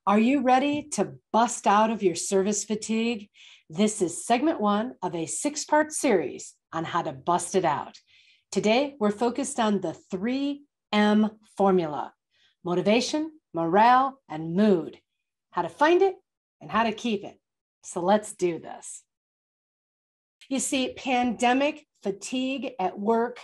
Are you ready to bust out of your service fatigue? This is segment one of a six-part series on how to bust it out. Today, we're focused on the 3M formula: motivation, morale, and mood. How to find it and how to keep it. So let's do this. You see, pandemic fatigue at work,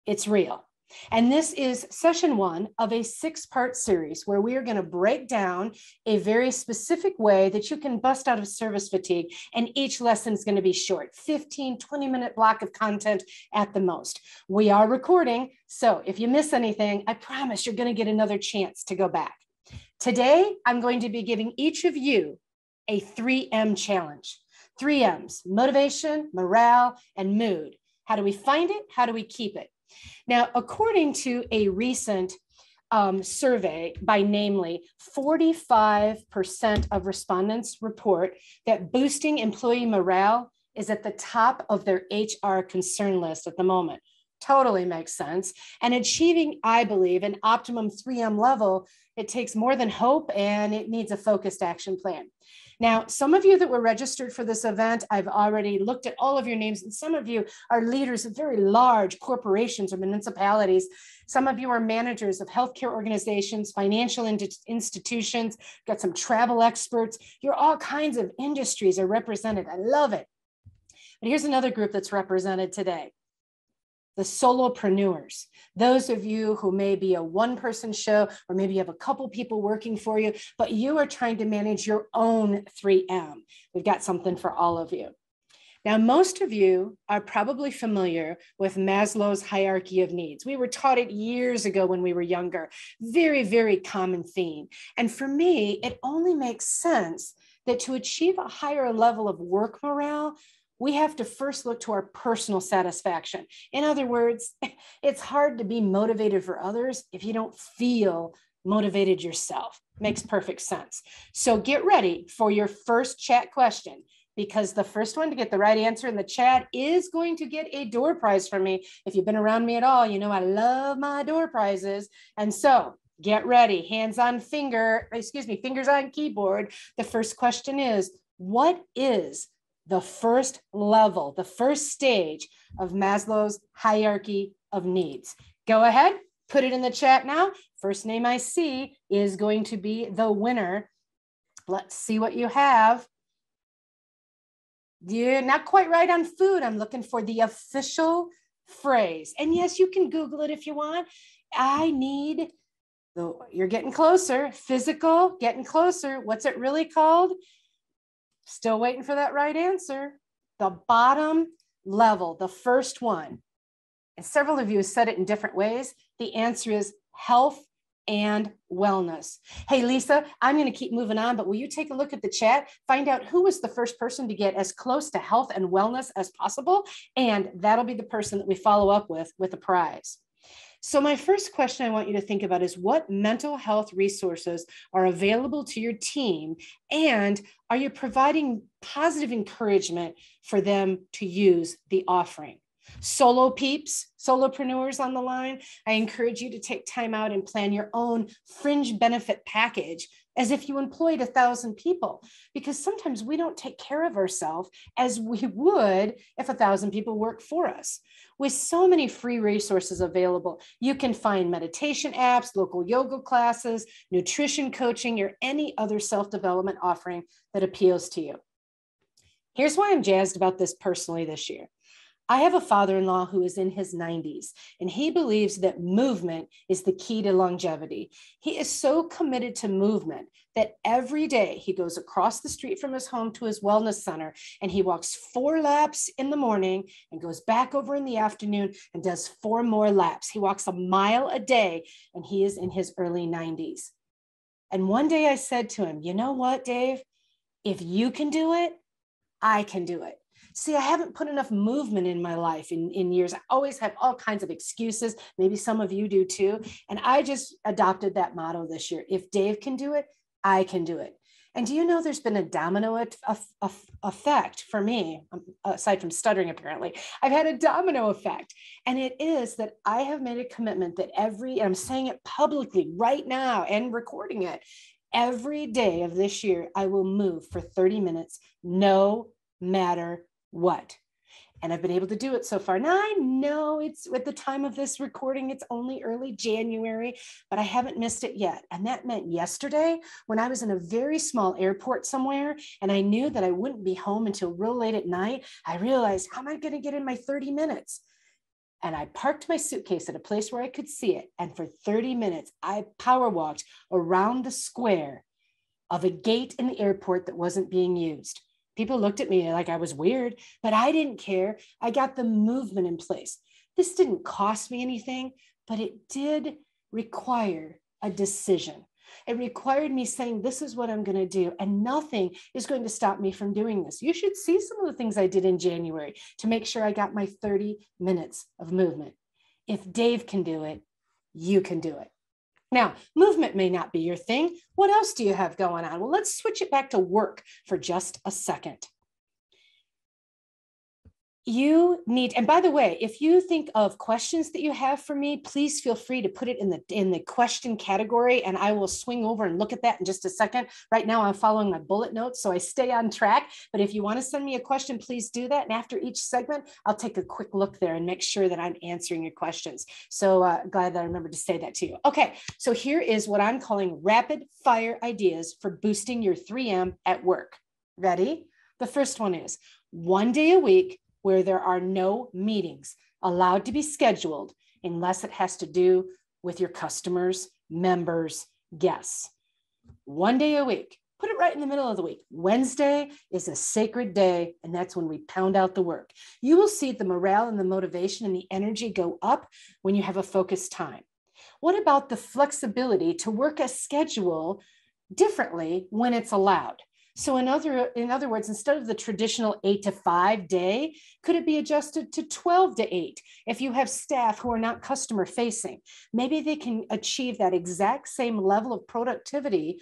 it's real. And this is session one of a six-part series where we are going to break down a very specific way that you can bust out of service fatigue. And each lesson is going to be short, 15, 20-minute block of content at the most. We are recording, so if you miss anything, I promise you're going to get another chance to go back. Today, I'm going to be giving each of you a 3M challenge. 3 M's: motivation, morale, and mood. How do we find it? How do we keep it? Now, according to a recent survey by Namely, 45% of respondents report that boosting employee morale is at the top of their HR concern list at the moment. Totally makes sense. And achieving, I believe, an optimum 3M level, it takes more than hope and it needs a focused action plan. Now, some of you that were registered for this event, I've already looked at all of your names, and some of you are leaders of very large corporations or municipalities. Some of you are managers of healthcare organizations, financial institutions, got some travel experts. You're all kinds of industries are represented. I love it. But here's another group that's represented today: the solopreneurs. Those of you who may be a one-person show, or maybe you have a couple people working for you, but you are trying to manage your own 3M. We've got something for all of you. Now, most of you are probably familiar with Maslow's hierarchy of needs. We were taught it years ago when we were younger. Very, very common theme. And for me, it only makes sense that to achieve a higher level of work morale, we have to first look to our personal satisfaction. In other words, it's hard to be motivated for others if you don't feel motivated yourself. Makes perfect sense. So get ready for your first chat question, because the first one to get the right answer in the chat is going to get a door prize from me. If you've been around me at all, you know I love my door prizes. And so get ready, fingers on keyboard. The first question is, what is the first level, the first stage of Maslow's hierarchy of needs? Go ahead, put it in the chat now. First name I see is going to be the winner. Let's see what you have. You're not quite right on food. I'm looking for the official phrase. And yes, you can Google it if you want. You're getting closer. Physical, getting closer. What's it really called? Still waiting for that right answer. The bottom level, the first one. And several of you have said it in different ways. The answer is health and wellness. Hey, Lisa, I'm going to keep moving on, but will you take a look at the chat? Find out who was the first person to get as close to health and wellness as possible. And that'll be the person that we follow up with a prize. So my first question I want you to think about is, what mental health resources are available to your team, and are you providing positive encouragement for them to use the offering? Solo peeps, solopreneurs on the line, I encourage you to take time out and plan your own fringe benefit package as if you employed 1,000 people, because sometimes we don't take care of ourselves as we would if 1,000 people work for us. With so many free resources available, you can find meditation apps, local yoga classes, nutrition coaching, or any other self-development offering that appeals to you. Here's why I'm jazzed about this personally this year. I have a father-in-law who is in his 90s, and he believes that movement is the key to longevity. He is so committed to movement that every day he goes across the street from his home to his wellness center, and he walks 4 laps in the morning and goes back over in the afternoon and does 4 more laps. He walks 1 mile a day, and he is in his early 90s. And one day I said to him, you know what, Dave? If you can do it, I can do it. See, I haven't put enough movement in my life in years. I always have all kinds of excuses. Maybe some of you do too. And I just adopted that motto this year. If Dave can do it, I can do it. And do you know there's been a domino effect for me, aside from stuttering apparently. I've had a domino effect. And it is that I have made a commitment that I'm saying it publicly right now and recording it, Every day of this year, I will move for 30 minutes, no matter what. And I've been able to do it so far. Now, I know it's at the time of this recording, it's only early January, but I haven't missed it yet. And that meant yesterday when I was in a very small airport somewhere and I knew that I wouldn't be home until real late at night, I realized, how am I going to get in my 30 minutes? And I parked my suitcase at a place where I could see it. And for 30 minutes, I power walked around the square of a gate in the airport that wasn't being used. People looked at me like I was weird, but I didn't care. I got the movement in place. This didn't cost me anything, but it did require a decision. It required me saying, this is what I'm going to do, and nothing is going to stop me from doing this. You should see some of the things I did in January to make sure I got my 30 minutes of movement. If Dave can do it, you can do it. Now, movement may not be your thing. What else do you have going on? Well, let's switch it back to work for just a second. You need, and by the way, if you think of questions that you have for me, please feel free to put it in the question category, and I will swing over and look at that in just a second. Right now, I'm following my bullet notes, so I stay on track. But if you want to send me a question, please do that. And after each segment, I'll take a quick look there and make sure that I'm answering your questions. So glad that I remembered to say that to you. Okay, so here is what I'm calling rapid fire ideas for boosting your 3M at work. Ready? The first one is 1 day a week where there are no meetings allowed to be scheduled unless it has to do with your customers, members, guests. 1 day a week. Put it right in the middle of the week. Wednesday is a sacred day, and that's when we pound out the work. You will see the morale and the motivation and the energy go up when you have a focused time. What about the flexibility to work a schedule differently when it's allowed? So in other words, instead of the traditional 8 to 5 day, could it be adjusted to 12 to 8? If you have staff who are not customer facing, maybe they can achieve that exact same level of productivity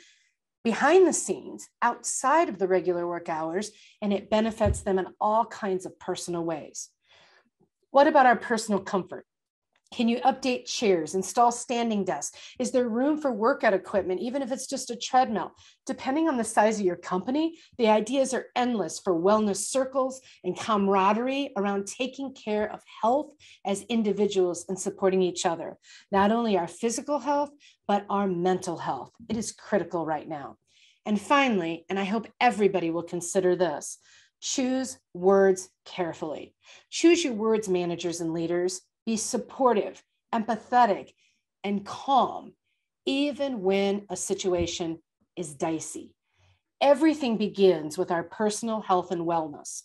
behind the scenes outside of the regular work hours, and it benefits them in all kinds of personal ways. What about our personal comfort? Can you update chairs, install standing desks? Is there room for workout equipment, even if it's just a treadmill? Depending on the size of your company, the ideas are endless for wellness circles and camaraderie around taking care of health as individuals and supporting each other. Not only our physical health, but our mental health. It is critical right now. And finally, and I hope everybody will consider this, choose words carefully. Choose your words, managers and leaders. Be supportive, empathetic, and calm, even when a situation is dicey. Everything begins with our personal health and wellness.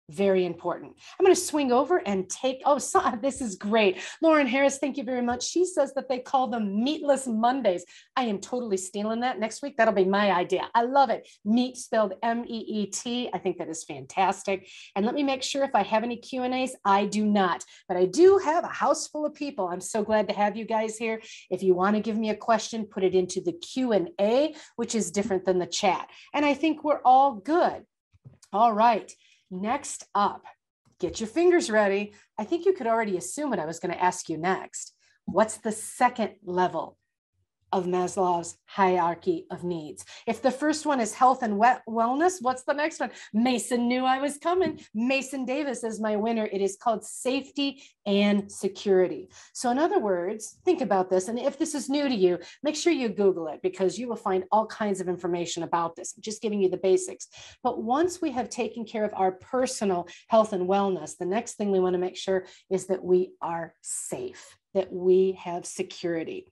Very important. I'm going to swing over and take, this is great. Lauren Harris, thank you very much. She says that they call them meatless Mondays. I am totally stealing that. Next week, that'll be my idea. I love it. Meat spelled M-E-E-T. I think that is fantastic. And let me make sure if I have any Q&As, I do not, but I do have a house full of people. I'm so glad to have you guys here. If you want to give me a question, put it into the Q&A, which is different than the chat. And I think we're all good. All right. Next up, get your fingers ready. I think you could already assume what I was going to ask you next. What's the second level of Maslow's hierarchy of needs? If the first one is health and wellness, what's the next one? Mason knew I was coming. Mason Davis is my winner. It is called safety and security. So in other words, think about this. And if this is new to you, make sure you Google it because you will find all kinds of information about this. I'm just giving you the basics. But once we have taken care of our personal health and wellness, the next thing we want to make sure is that we are safe, that we have security.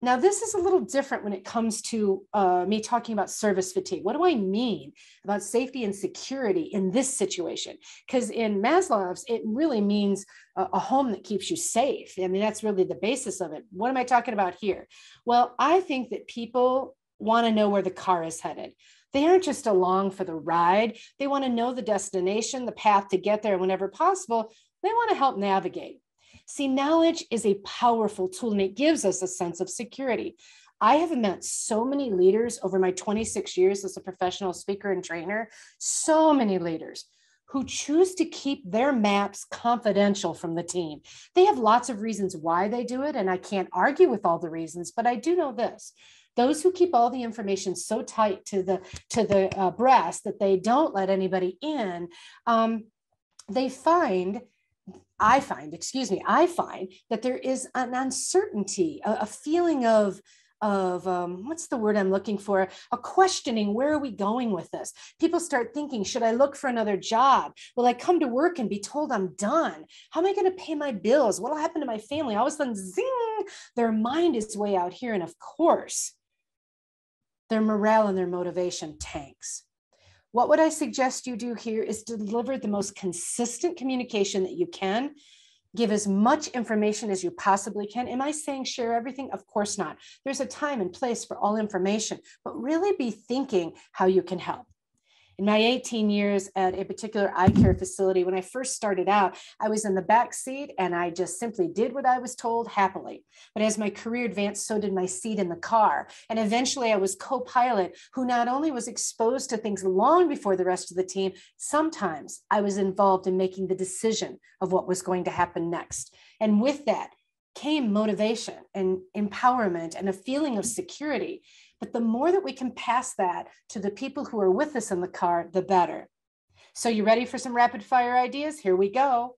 Now, this is a little different when it comes to me talking about service fatigue. What do I mean about safety and security in this situation? Because in Maslow's, it really means a home that keeps you safe. I mean, that's really the basis of it. What am I talking about here? Well, I think that people want to know where the car is headed. They aren't just along for the ride. They want to know the destination, the path to get there whenever possible. They want to help navigate. See, knowledge is a powerful tool and it gives us a sense of security. I have met so many leaders over my 26 years as a professional speaker and trainer, so many leaders who choose to keep their maps confidential from the team. They have lots of reasons why they do it, and I can't argue with all the reasons, but I do know this. Those who keep all the information so tight to the breast that they don't let anybody in, I find that there is an uncertainty, a feeling of what's the word I'm looking for? A questioning, where are we going with this? People start thinking, should I look for another job? Will I come to work and be told I'm done? How am I going to pay my bills? What will happen to my family? All of a sudden, zing, their mind is way out here. And of course, their morale and their motivation tanks. What would I suggest you do here is deliver the most consistent communication that you can. Give as much information as you possibly can. Am I saying share everything? Of course not. There's a time and place for all information, but really be thinking how you can help. In my 18 years at a particular eye care facility, when I first started out, I was in the back seat and I just simply did what I was told happily. But as my career advanced, so did my seat in the car. And eventually I was co-pilot who not only was exposed to things long before the rest of the team, sometimes I was involved in making the decision of what was going to happen next. And with that came motivation and empowerment and a feeling of security. But the more that we can pass that to the people who are with us in the car, the better. So you ready for some rapid fire ideas? Here we go.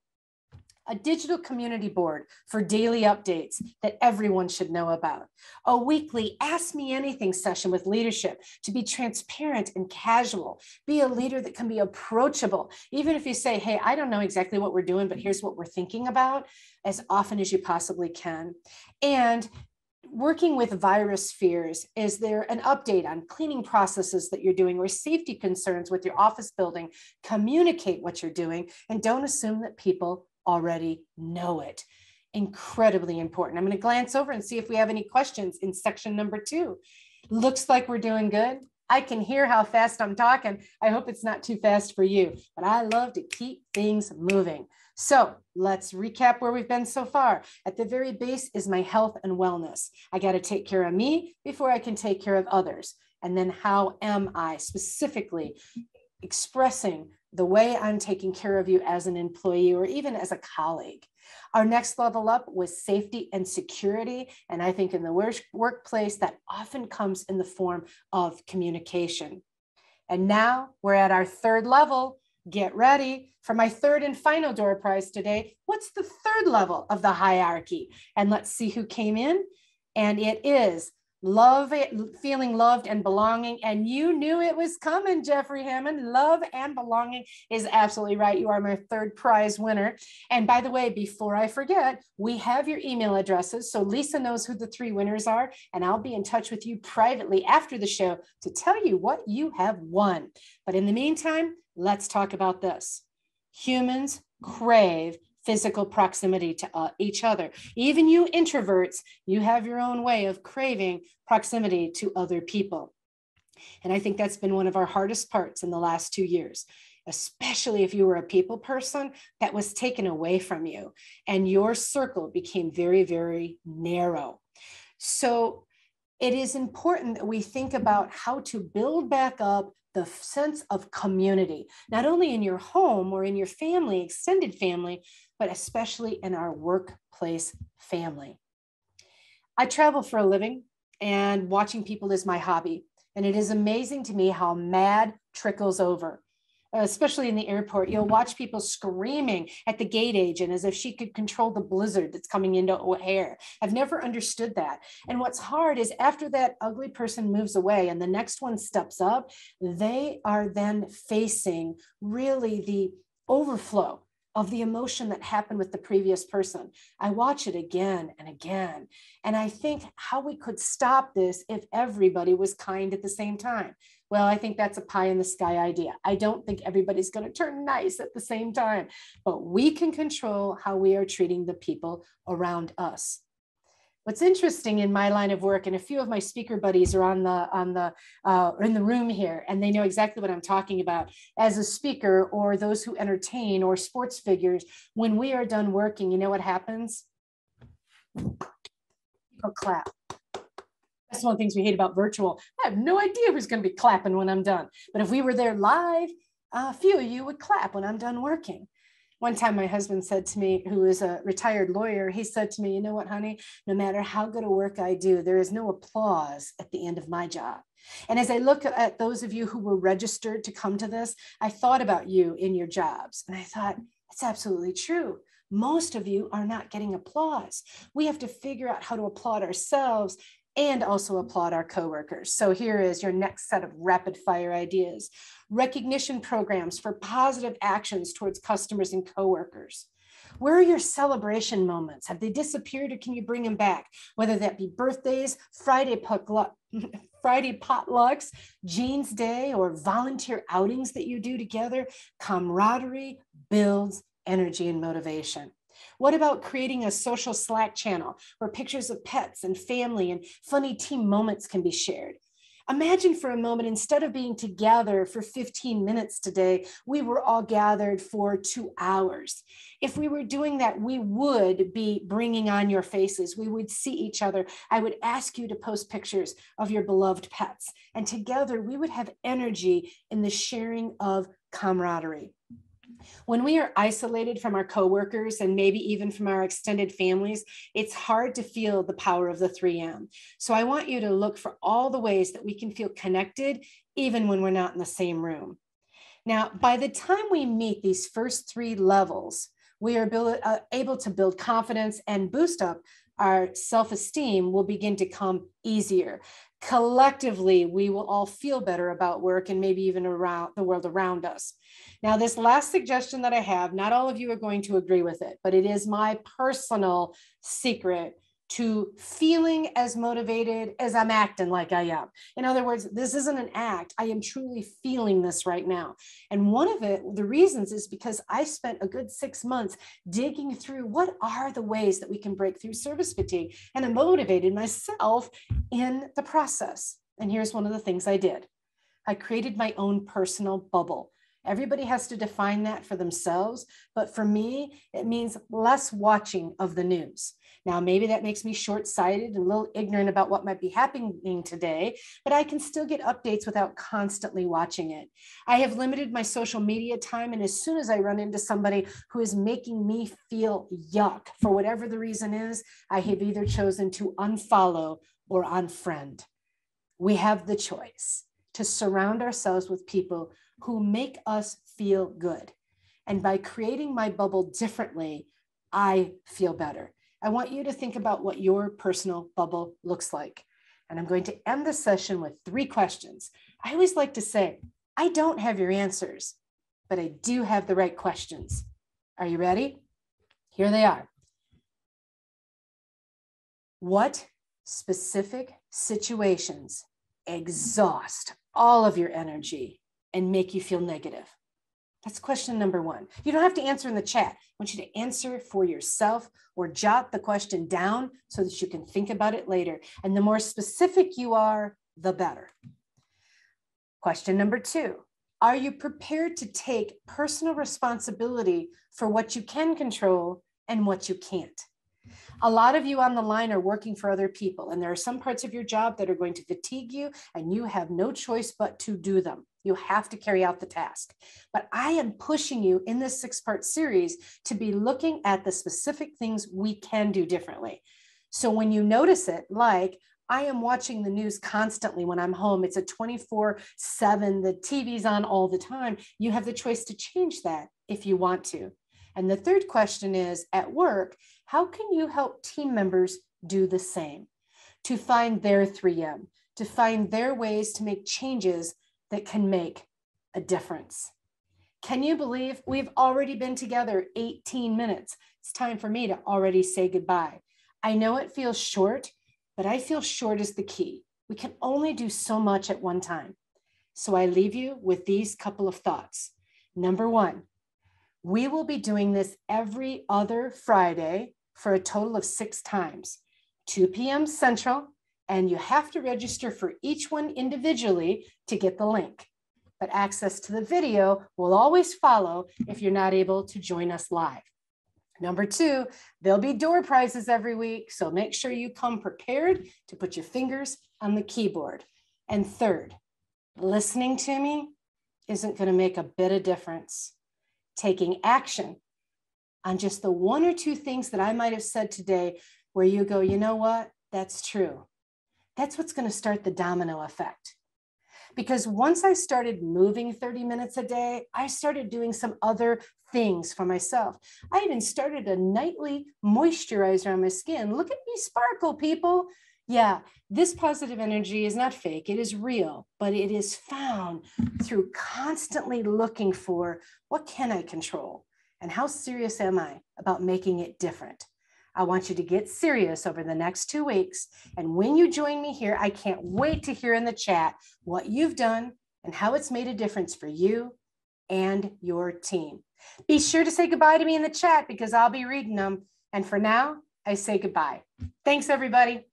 A digital community board for daily updates that everyone should know about. A weekly Ask Me Anything session with leadership to be transparent and casual. Be a leader that can be approachable. Even if you say, hey, I don't know exactly what we're doing, but here's what we're thinking about, as often as you possibly can. And working with virus fears, is there an update on cleaning processes that you're doing or safety concerns with your office building? Communicate what you're doing and don't assume that people already know it. Incredibly important. I'm going to glance over and see if we have any questions in section number 2. Looks like we're doing good. I can hear how fast I'm talking. I hope it's not too fast for you, but I love to keep things moving. So let's recap where we've been so far. At the very base is my health and wellness. I got to take care of me before I can take care of others. And then how am I specifically expressing the way I'm taking care of you as an employee or even as a colleague? Our next level up was safety and security. And I think in the workplace that often comes in the form of communication. And now we're at our third level. Get ready for my third and final door prize today. What's the third level of the hierarchy? And let's see who came in. And it is love, feeling loved and belonging. And you knew it was coming, Jeffrey Hammond. Love and belonging is absolutely right. You are my third prize winner. And by the way, before I forget, we have your email addresses. So Lisa knows who the 3 winners are. And I'll be in touch with you privately after the show to tell you what you have won. But in the meantime, let's talk about this. Humans crave physical proximity to each other. Even you introverts, you have your own way of craving proximity to other people. And I think that's been one of our hardest parts in the last 2 years, especially if you were a people person that was taken away from you and your circle became very, very narrow. So it is important that we think about how to build back up the sense of community, not only in your home or in your family, extended family, but especially in our workplace family. I travel for a living and watching people is my hobby. And it is amazing to me how mad trickles over. Especially in the airport, you'll watch people screaming at the gate agent as if she could control the blizzard that's coming into O'Hare. I've never understood that. And what's hard is after that ugly person moves away and the next one steps up, they are then facing really the overflow of the emotion that happened with the previous person. I watch it again and again. And I think how we could stop this if everybody was kind at the same time. Well, I think that's a pie in the sky idea. I don't think everybody's going to turn nice at the same time, but we can control how we are treating the people around us. What's interesting in my line of work, and a few of my speaker buddies are in the room here, and they know exactly what I'm talking about. As a speaker or those who entertain or sports figures, when we are done working, you know what happens? People clap. That's one of the things we hate about virtual. I have no idea who's going to be clapping when I'm done. But if we were there live, a few of you would clap when I'm done working. One time my husband said to me, who is a retired lawyer, he said to me, you know what, honey, no matter how good a work I do, there is no applause at the end of my job. And as I look at those of you who were registered to come to this, I thought about you in your jobs. And I thought, it's absolutely true. Most of you are not getting applause. We have to figure out how to applaud ourselves and also applaud our coworkers. So here is your next set of rapid fire ideas. Recognition programs for positive actions towards customers and coworkers. Where are your celebration moments? Have they disappeared or can you bring them back? Whether that be birthdays, Friday potlucks, Jeans Day, or volunteer outings that you do together, camaraderie builds energy and motivation. What about creating a social Slack channel where pictures of pets and family and funny team moments can be shared? Imagine for a moment, instead of being together for 15 minutes today, we were all gathered for 2 hours. If we were doing that, we would be bringing on your faces. We would see each other. I would ask you to post pictures of your beloved pets. And together we would have energy in the sharing of camaraderie. When we are isolated from our coworkers and maybe even from our extended families, it's hard to feel the power of the 3M. So I want you to look for all the ways that we can feel connected, even when we're not in the same room. Now, by the time we meet these first 3 levels, we are able to build confidence and boost up our self-esteem will begin to come easier. Collectively, we will all feel better about work and maybe even around the world around us. Now, this last suggestion that I have, not all of you are going to agree with it, but it is my personal secret to feeling as motivated as I'm acting like I am. In other words, this isn't an act. I am truly feeling this right now. And one of the reasons is because I spent a good 6 months digging through what are the ways that we can break through service fatigue. And I motivated myself in the process. And here's one of the things I did. I created my own personal bubble. Everybody has to define that for themselves. But for me, it means less watching of the news. Now, maybe that makes me short-sighted and a little ignorant about what might be happening today, but I can still get updates without constantly watching it. I have limited my social media time, and as soon as I run into somebody who is making me feel yuck, for whatever the reason is, I have either chosen to unfollow or unfriend. We have the choice to surround ourselves with people who make us feel good. And by creating my bubble differently, I feel better. I want you to think about what your personal bubble looks like. And I'm going to end the session with 3 questions. I always like to say, I don't have your answers, but I do have the right questions. Are you ready? Here they are. What specific situations exhaust all of your energy and make you feel negative? That's question number 1. You don't have to answer in the chat. I want you to answer for yourself or jot the question down so that you can think about it later. And the more specific you are, the better. Question number 2. Are you prepared to take personal responsibility for what you can control and what you can't? A lot of you on the line are working for other people, and there are some parts of your job that are going to fatigue you, and you have no choice but to do them. You have to carry out the task. But I am pushing you in this 6-part series to be looking at the specific things we can do differently. So when you notice it, like I am watching the news constantly when I'm home, it's a 24/7, the TV's on all the time. You have the choice to change that if you want to. And the 3rd question is, at work, how can you help team members do the same? To find their 3M, to find their ways to make changes that can make a difference. Can you believe we've already been together 18 minutes? It's time for me to already say goodbye. I know it feels short, but I feel short is the key. We can only do so much at one time. So I leave you with these couple of thoughts. Number 1, we will be doing this every other Friday for a total of 6 times, 2 p.m. Central, and you have to register for each one individually to get the link. But access to the video will always follow if you're not able to join us live. Number 2, there'll be door prizes every week, so make sure you come prepared to put your fingers on the keyboard. And 3rd, listening to me isn't going to make a bit of difference. Taking action on just the one or two things that I might have said today where you go, you know what? That's true. That's what's going to start the domino effect. Because once I started moving 30 minutes a day, I started doing some other things for myself. I even started a nightly moisturizer on my skin. Look at me sparkle, people. Yeah, this positive energy is not fake. It is real, but it is found through constantly looking for what can I control and how serious am I about making it different. I want you to get serious over the next 2 weeks. And when you join me here, I can't wait to hear in the chat what you've done and how it's made a difference for you and your team. Be sure to say goodbye to me in the chat because I'll be reading them. And for now, I say goodbye. Thanks, everybody.